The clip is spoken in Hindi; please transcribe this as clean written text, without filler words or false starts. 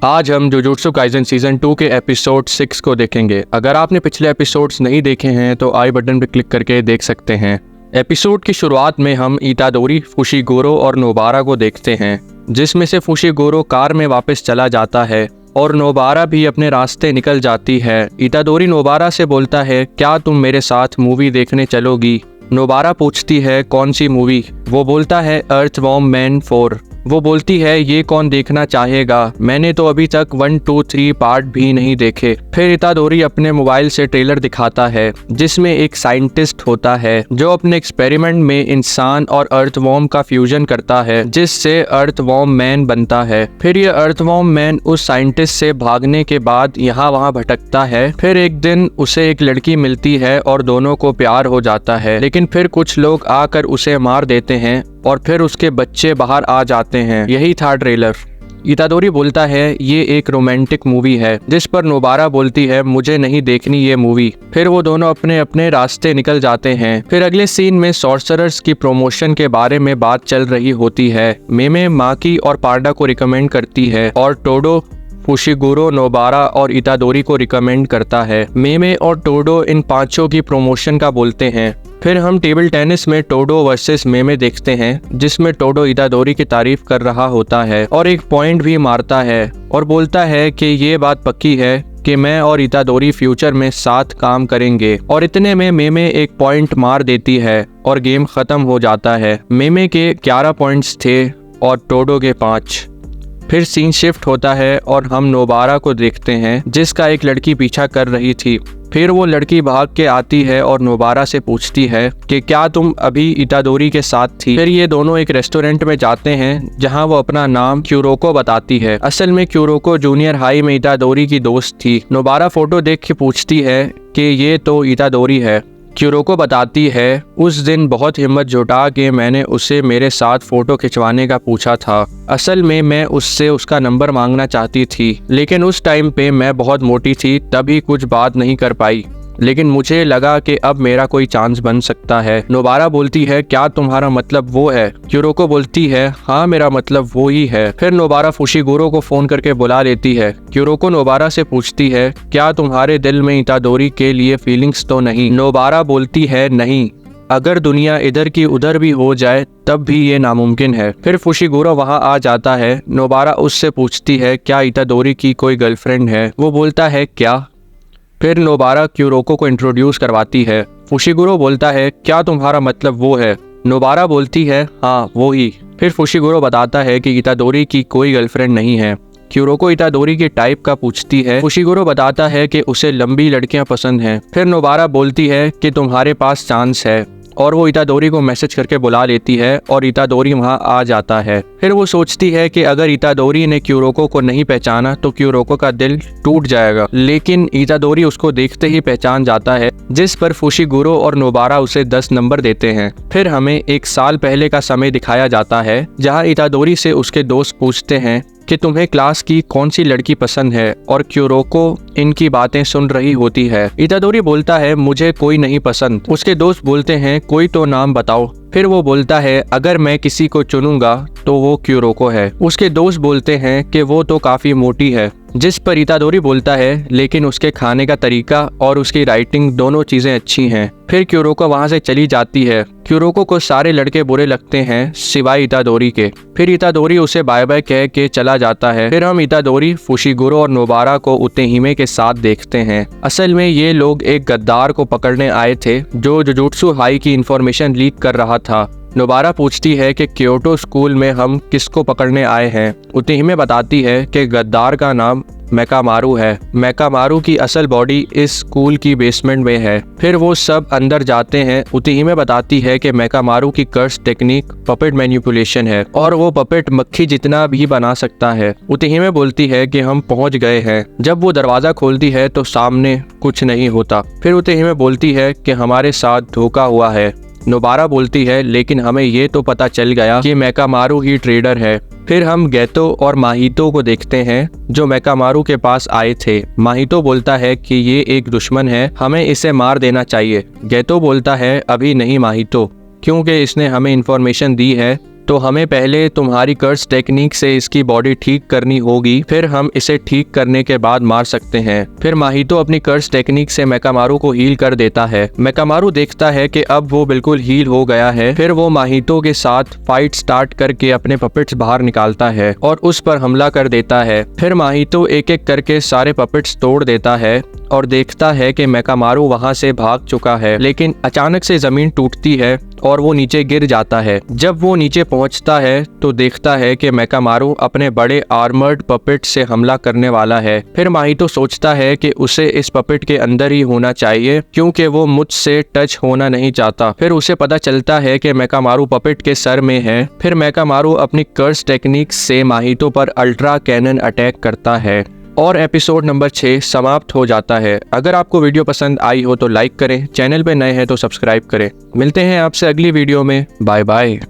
आज हम जुजुत्सु काइसेन सीजन 2 के एपिसोड 6 को देखेंगे। अगर आपने पिछले एपिसोड्स नहीं देखे हैं तो आई बटन पर क्लिक करके देख सकते हैं। एपिसोड की शुरुआत में हम इतादोरी, फुशिगोरो और नोबारा को देखते हैं, जिसमें से फुशिगोरो कार में वापस चला जाता है और नोबारा भी अपने रास्ते निकल जाती है। इतादोरी नोबारा से बोलता है, क्या तुम मेरे साथ मूवी देखने चलोगी? नोबारा पूछती है, कौन सी मूवी? वो बोलता है, अर्थवॉर्म मैन 4। वो बोलती है, ये कौन देखना चाहेगा? मैंने तो अभी तक 1, 2, 3 पार्ट भी नहीं देखे। फिर इतादोरी अपने मोबाइल से ट्रेलर दिखाता है, जिसमें एक साइंटिस्ट होता है जो अपने एक्सपेरिमेंट में इंसान और अर्थवॉर्म का फ्यूजन करता है, जिससे अर्थवॉर्म मैन बनता है। फिर ये अर्थवॉर्म मैन उस साइंटिस्ट से भागने के बाद यहाँ वहाँ भटकता है। फिर एक दिन उसे एक लड़की मिलती है और दोनों को प्यार हो जाता है, लेकिन फिर कुछ लोग आकर उसे मार देते हैं और फिर उसके बच्चे बाहर आ जाते हैं। यही था ट्रेलर। इतादोरी बोलता है, ये एक रोमांटिक मूवी है, जिस पर नोबारा बोलती है, मुझे नहीं देखनी ये मूवी। फिर वो दोनों अपने अपने रास्ते निकल जाते हैं। फिर अगले सीन में सॉर्सरर्स की प्रमोशन के बारे में बात चल रही होती है। मेमे माकी और पांडा को रिकमेंड करती है और टोडो फुशिगोरो, नोबारा और इतादोरी को रिकमेंड करता है। मेमे और टोडो इन पांचों की प्रमोशन का बोलते हैं। फिर हम टेबल टेनिस में टोडो वर्सेस मेमे देखते हैं, जिसमें टोडो इतादोरी की तारीफ कर रहा होता है और एक पॉइंट भी मारता है और बोलता है कि ये बात पक्की है कि मैं और इतादोरी फ्यूचर में साथ काम करेंगे। और इतने में मेमे एक पॉइंट मार देती है और गेम खत्म हो जाता है। मेमे के 11 पॉइंट्स थे और टोडो के 5। फिर सीन शिफ्ट होता है और हम नोबारा को देखते हैं, जिसका एक लड़की पीछा कर रही थी। फिर वो लड़की भाग के आती है और नोबारा से पूछती है कि क्या तुम अभी इतादोरी के साथ थी? फिर ये दोनों एक रेस्टोरेंट में जाते हैं, जहां वो अपना नाम क्यूरोको बताती है। असल में क्यूरोको जूनियर हाई में इतादोरी की दोस्त थी। नोबारा फोटो देख के पूछती है कि ये तो इतादोरी है। क्यूरोको बताती है, उस दिन बहुत हिम्मत जुटा के मैंने उसे मेरे साथ फोटो खिंचवाने का पूछा था। असल में मैं उससे उसका नंबर मांगना चाहती थी, लेकिन उस टाइम पे मैं बहुत मोटी थी, तभी कुछ बात नहीं कर पाई। लेकिन मुझे लगा कि अब मेरा कोई चांस बन सकता है। नोबारा बोलती है, क्या तुम्हारा मतलब वो है? क्यूरोको बोलती है, हाँ मेरा मतलब वो ही है। फिर नोबारा फुशिगोरो को फोन करके बुला लेती है। क्यूरोको नोबारा से पूछती है, क्या तुम्हारे दिल में इतादोरी के लिए फीलिंग्स तो नहीं? नोबारा बोलती है, नहीं, अगर दुनिया इधर की उधर भी हो जाए तब भी ये नामुमकिन है। फिर फुशिगोरो वहाँ आ जाता है। नोबारा उससे पूछती है, क्या इतादोरी की कोई गर्लफ्रेंड है? वो बोलता है, क्या? फिर नोबारा क्यूरोको को इंट्रोड्यूस करवाती है। फुशिगोरो बोलता है, क्या तुम्हारा मतलब वो है? नोबारा बोलती है, हाँ वो ही। फिर फुशिगोरो बताता है कि इतादोरी की कोई गर्लफ्रेंड नहीं है। क्यूरोको इतादोरी के टाइप का पूछती है। फुशिगोरो बताता है कि उसे लंबी लड़कियां पसंद हैं। फिर नोबारा बोलती है कि तुम्हारे पास चांस है और वो इतादोरी को मैसेज करके बुला लेती है और इतादोरी वहाँ आ जाता है। फिर वो सोचती है कि अगर इतादोरी ने क्यूरोको को नहीं पहचाना तो क्यूरोको का दिल टूट जाएगा, लेकिन इतादोरी उसको देखते ही पहचान जाता है, जिस पर फुशिगोरो और नोबारा उसे 10 नंबर देते हैं। फिर हमें 1 साल पहले का समय दिखाया जाता है, जहाँ इतादोरी से उसके दोस्त पूछते हैं कि तुम्हें क्लास की कौन सी लड़की पसंद है, और क्यूरोको इनकी बातें सुन रही होती है। इतादोरी बोलता है, मुझे कोई नहीं पसंद। उसके दोस्त बोलते हैं, कोई तो नाम बताओ। फिर वो बोलता है, अगर मैं किसी को चुनूंगा तो वो क्यूरोको है। उसके दोस्त बोलते हैं कि वो तो काफी मोटी है, जिस पर इतादोरी बोलता है, लेकिन उसके खाने का तरीका और उसकी राइटिंग दोनों चीजें अच्छी हैं। फिर क्यूरोको वहां से चली जाती है। क्यूरोको को सारे लड़के बुरे लगते हैं सिवाय इतादोरी के। फिर इतादोरी उसे बाय बाय कह के चला जाता है। फिर हम इतादोरी, फुशिगोरो और नोबारा को उतेहिमे के साथ देखते हैं। असल में ये लोग एक गद्दार को पकड़ने आए थे जो जुजुत्सु हाई की इंफॉर्मेशन लीक कर रहा था। नोबारा पूछती है कि क्योटो स्कूल में हम किसको पकड़ने आए हैं? उतेहिमे बताती है कि गद्दार का नाम मेकामारू है। मेकामारू की असल बॉडी इस स्कूल की बेसमेंट में है। फिर वो सब अंदर जाते हैं। उतेहिमे बताती है कि मेकामारू की कर्स टेक्निक पपेट मैनिपुलेशन है और वो पपेट मक्खी जितना भी बना सकता है। उतेहिमे बोलती है कि हम पहुंच गए हैं। जब वो दरवाजा खोलती है तो सामने कुछ नहीं होता। फिर उतेहिमे बोलती है कि हमारे साथ धोखा हुआ है। नोबारा बोलती है, लेकिन हमें ये तो पता चल गया कि मेकामारू ही ट्रेडर है। फिर हम गैतो और माहितो को देखते हैं, जो मेकामारू के पास आए थे। माहितो बोलता है कि ये एक दुश्मन है, हमें इसे मार देना चाहिए। गैतो बोलता है, अभी नहीं माहितो, क्योंकि इसने हमें इन्फॉर्मेशन दी है तो हमें पहले तुम्हारी कर्स टेक्निक से इसकी बॉडी ठीक करनी होगी, फिर हम इसे ठीक करने के बाद मार सकते हैं। फिर माहितो अपनी कर्स टेक्निक से मेकामारू को हील कर देता है। मेकामारू देखता है कि अब वो बिल्कुल हील हो गया है। फिर वो माहितो के साथ फाइट स्टार्ट करके अपने पपेट्स बाहर निकालता है और उस पर हमला कर देता है। फिर माहितो एक एक करके सारे पपेट्स तोड़ देता है और देखता है कि मेकामारू वहां से भाग चुका है, लेकिन अचानक से जमीन टूटती है और वो नीचे गिर जाता है। जब वो नीचे पहुंचता है तो देखता है कि मेकामारू अपने बड़े आर्मर्ड पपेट से हमला करने वाला है। फिर माहितो सोचता है कि उसे इस पपेट के अंदर ही होना चाहिए क्योंकि वो मुझसे टच होना नहीं चाहता। फिर उसे पता चलता है कि मेकामारू पपेट के सर में है। फिर मेकामारू अपनी कर्स टेक्निक से माहितो पर अल्ट्रा कैनन अटैक करता है और एपिसोड नंबर 6 समाप्त हो जाता है। अगर आपको वीडियो पसंद आई हो तो लाइक करें, चैनल पे नए हैं तो सब्सक्राइब करें। मिलते हैं आपसे अगली वीडियो में। Bye bye.